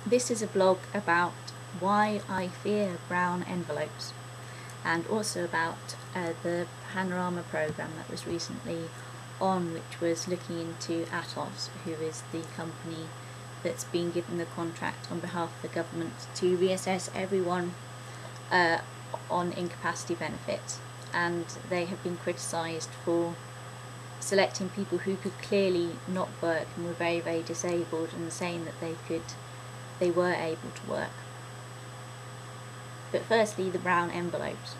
This is a blog about why I fear brown envelopes, and also about the panorama program that was recently on, which was looking into Atos, who is the company that's been given the contract on behalf of the government to reassess everyone on incapacity benefit. And they have been criticised for selecting people who could clearly not work and were very, very disabled, and saying that they were able to work. But firstly, the brown envelopes.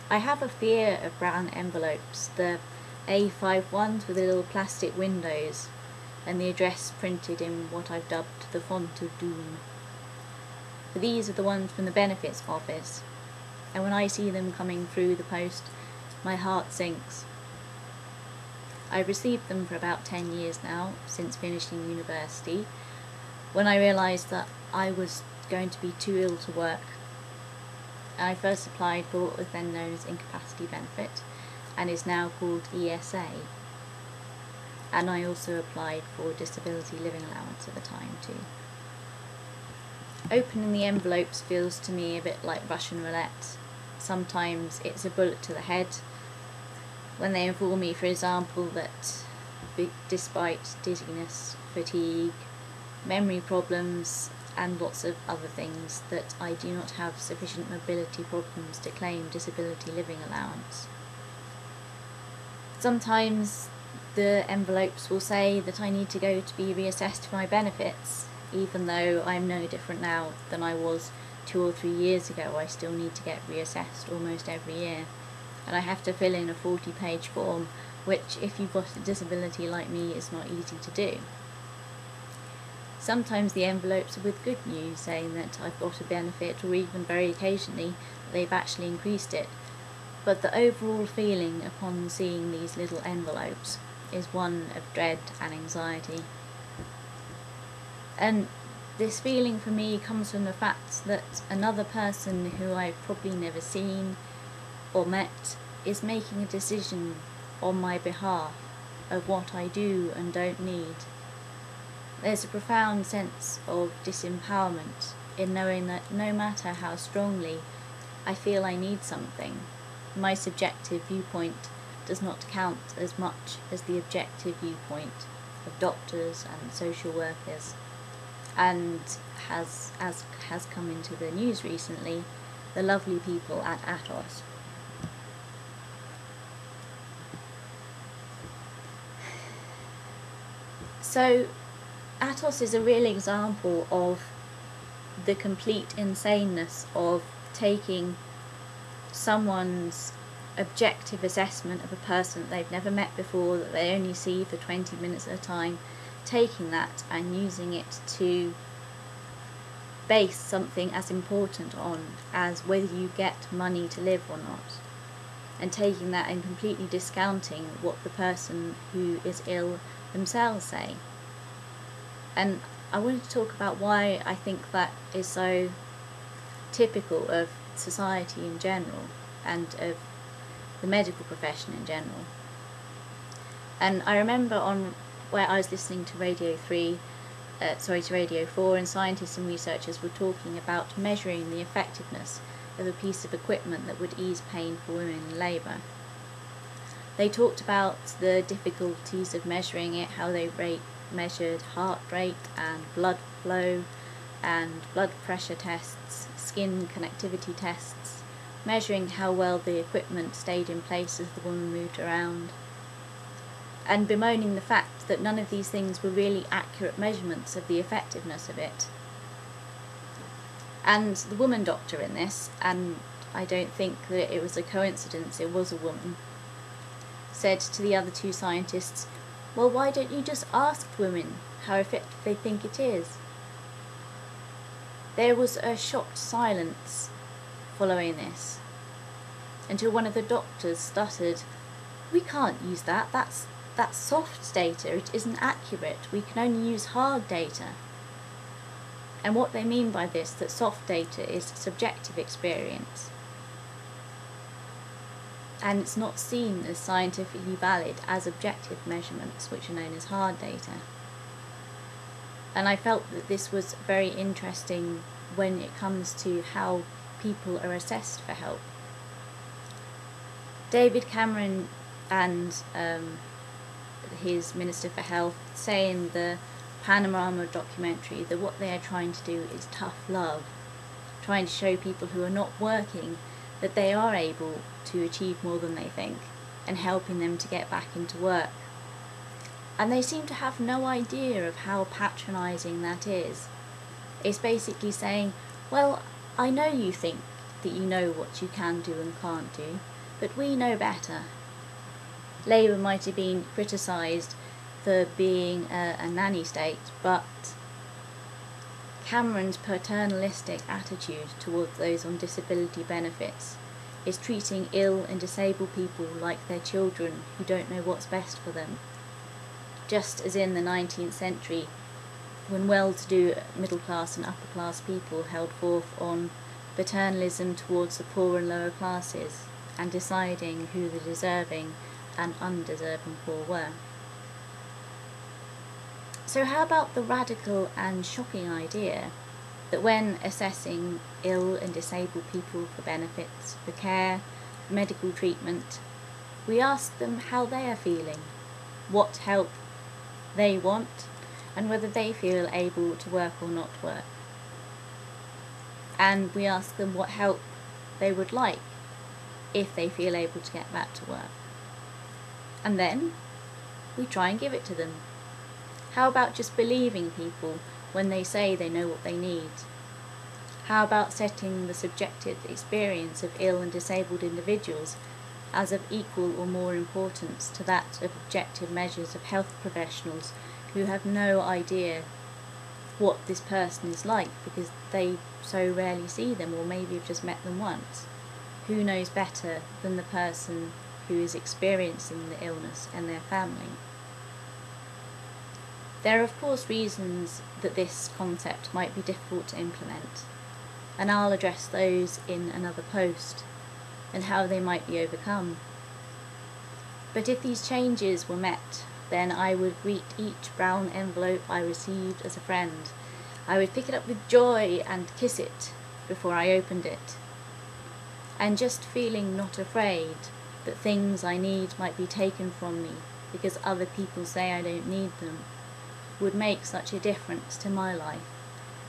I have a fear of brown envelopes, the A5 ones with the little plastic windows and the address printed in what I've dubbed the font of doom. For these are the ones from the benefits office, and when I see them coming through the post, my heart sinks. I've received them for about 10 years now, since finishing university, when I realised that I was going to be too ill to work. And I first applied for what was then known as incapacity benefit, and is now called ESA. And I also applied for disability living allowance at the time too. Opening the envelopes feels to me a bit like Russian roulette. Sometimes it's a bullet to the head, when they inform me, for example, that despite dizziness, fatigue, memory problems, and lots of other things, that I do not have sufficient mobility problems to claim disability living allowance. Sometimes the envelopes will say that I need to go to be reassessed for my benefits, even though I'm no different now than I was 2 or 3 years ago. I still need to get reassessed almost every year, and I have to fill in a 40-page form, which, if you've got a disability like me, is not easy to do. Sometimes the envelopes are with good news, saying that I've got a benefit, or even very occasionally they've actually increased it. But the overall feeling upon seeing these little envelopes is one of dread and anxiety. And this feeling for me comes from the fact that another person who I've probably never seen or met is making a decision on my behalf of what I do and don't need. There's a profound sense of disempowerment in knowing that no matter how strongly I feel I need something, my subjective viewpoint does not count as much as the objective viewpoint of doctors and social workers, and as has come into the news recently, the lovely people at Atos. So Atos is a real example of the complete insaneness of taking someone's objective assessment of a person that they've never met before, that they only see for 20 minutes at a time, taking that and using it to base something as important on as whether you get money to live or not, and taking that and completely discounting what the person who is ill themselves say. And I wanted to talk about why I think that is so typical of society in general, and of the medical profession in general. And I remember on where I was listening to Radio 4, and scientists and researchers were talking about measuring the effectiveness of a piece of equipment that would ease pain for women in labour. They talked about the difficulties of measuring it, how they measured heart rate and blood flow and blood pressure tests, skin connectivity tests, measuring how well the equipment stayed in place as the woman moved around, and bemoaning the fact that none of these things were really accurate measurements of the effectiveness of it. And the woman doctor in this, and I don't think that it was a coincidence it was a woman, said to the other 2 scientists, "Well, why don't you just ask women how effective they think it is?" There was a shocked silence following this, until one of the doctors stuttered, "We can't use that, that's soft data, it isn't accurate, we can only use hard data." And what they mean by this, that soft data is subjective experience, and it's not seen as scientifically valid as objective measurements, which are known as hard data. And I felt that this was very interesting when it comes to how people are assessed for help. David Cameron and his Minister for Health say in the Panorama documentary that what they are trying to do is tough love, trying to show people who are not working that they are able to achieve more than they think, and helping them to get back into work. And they seem to have no idea of how patronising that is. It's basically saying, well, I know you think that you know what you can do and can't do, but we know better. Labour might have been criticised for being a nanny state, but Cameron's paternalistic attitude towards those on disability benefits is treating ill and disabled people like they're children who don't know what's best for them. Just as in the 19th century, when well-to-do middle-class and upper-class people held forth on paternalism towards the poor and lower classes, and deciding who the deserving and undeserving poor were. So how about the radical and shocking idea that when assessing ill and disabled people for benefits, for care, for medical treatment, we ask them how they are feeling, what help they want, and whether they feel able to work or not work. And we ask them what help they would like if they feel able to get back to work. And then we try and give it to them. How about just believing people when they say they know what they need? How about setting the subjective experience of ill and disabled individuals as of equal or more importance to that of objective measures of health professionals who have no idea what this person is like because they so rarely see them, or maybe have just met them once? Who knows better than the person who is experiencing the illness and their family? There are of course reasons that this concept might be difficult to implement, and I'll address those in another post and how they might be overcome. But if these changes were met, then I would greet each brown envelope I received as a friend. I would pick it up with joy and kiss it before I opened it. And just feeling not afraid that things I need might be taken from me because other people say I don't need them would make such a difference to my life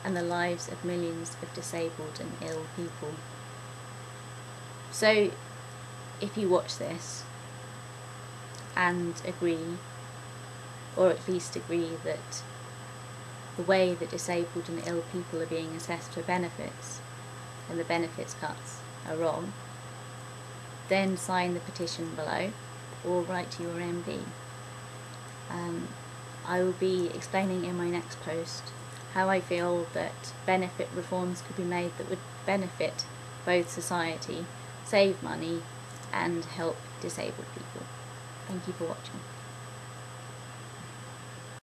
and the lives of millions of disabled and ill people. So, if you watch this and agree, or at least agree that the way that disabled and ill people are being assessed for benefits and the benefits cuts are wrong, then sign the petition below or write to your MP. I will be explaining in my next post how I feel that benefit reforms could be made that would benefit both society, save money and help disabled people. Thank you for watching.